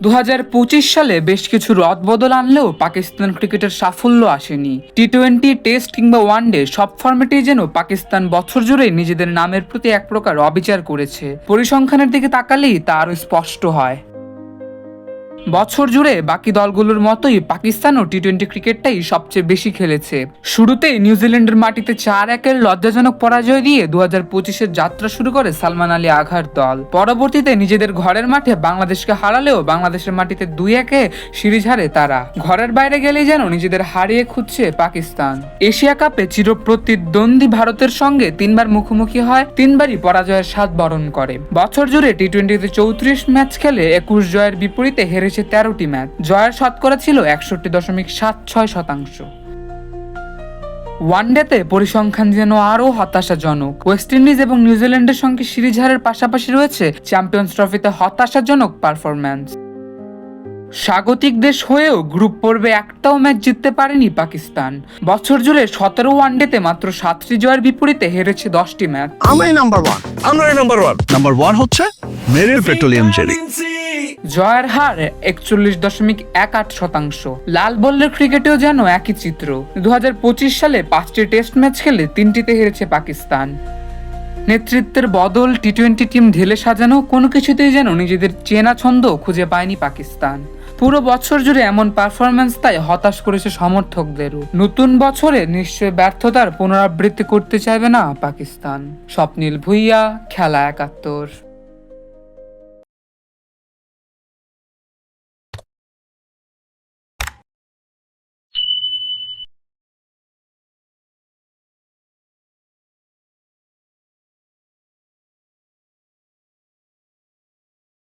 2025 সালে বেশ কিছু রদবদল আনলেও পাকিস্তান ক্রিকেটের সাফল্য আসেনি। টি-20, টেস্ট কিংবা ওয়ানডে সব ফরম্যাটেই যেন পাকিস্তান বছর জুড়েই নিজেদের নামের প্রতি এক প্রকার অবিচার করেছে। পরিসংখ্যানের দিকে তাকালেই তা আরও স্পষ্ট হয়। বছর জুড়ে বাকি দলগুলোর মতোই পাকিস্তানও টি-20 ক্রিকেটটাই সবচেয়ে বেশি খেলেছে। শুরুতেই নিউজিল্যান্ডের মাটিতে 4-1 লজ্জাজনক পরাজয় দিয়ে 2025-এর যাত্রা শুরু করে সালমান আলী আঘার দল। পরবর্তীতে নিজেদের ঘরের মাঠে বাংলাদেশকে হারালেও বাংলাদেশের মাটিতে 2-1 সিরিজ হারে তারা। ঘরের বাইরে গেলেই যেন নিজেদের হারিয়ে খুঁজছে পাকিস্তান। এশিয়া কাপে চিরপ্রতিদ্বন্দ্বী ভারতের সঙ্গে 3বার মুখোমুখি হয়, 3বারই পরাজয়ের স্বাদ বরণ করে। বছর জুড়ে টি-20-তে 34 ম্যাচ খেলে 21 জয়ের বিপরীতে হেরেছে 13টি ম্যাচ। জয়ের শতকরা ছিল 61.76%। ওয়ানডেতে পরিসংখ্যান যেন আরও হতাশাজনক। ওয়েস্ট ইন্ডিজ এবং নিউজিল্যান্ডের সঙ্গে সিরিজ হারের পাশাপাশি রয়েছে চ্যাম্পিয়ন্স ট্রফিতে হতাশাজনক পারফরম্যান্স। স্বাগতিক দেশ হয়েও গ্রুপ পর্বে একটাও ম্যাচ জিততে পারেনি পাকিস্তান। বছর জুড়ে 17 ওয়ানডেতে মাত্র 7টি জয়ের বিপরীতে হেরেছে 10টি ম্যাচ। আমরাই নাম্বার ওয়ান। নাম্বার ওয়ান হচ্ছে মেরিল পেট্রোলিয়াম জেলি। জয়ের হার 41.18%। লাল বলের ক্রিকেটেও যেন একই চিত্র। 2025 সালে 5টি টেস্ট ম্যাচ খেলে 3টিতে হেরেছে পাকিস্তান। নেতৃত্বের বদল, টি-20 টিম ঢেলে সাজানো, কোনো কিছুতেই যেন নিজেদের চেনা ছন্দ খুঁজে পায়নি পাকিস্তান। পুরো বছর জুড়ে এমন পারফরম্যান্স তাই হতাশ করেছে সমর্থকদেরও। নতুন বছরে নিশ্চয় ব্যর্থতার পুনরাবৃত্তি করতে চাইবে না পাকিস্তান। স্বপ্নিল ভুইয়া, খেলা 71।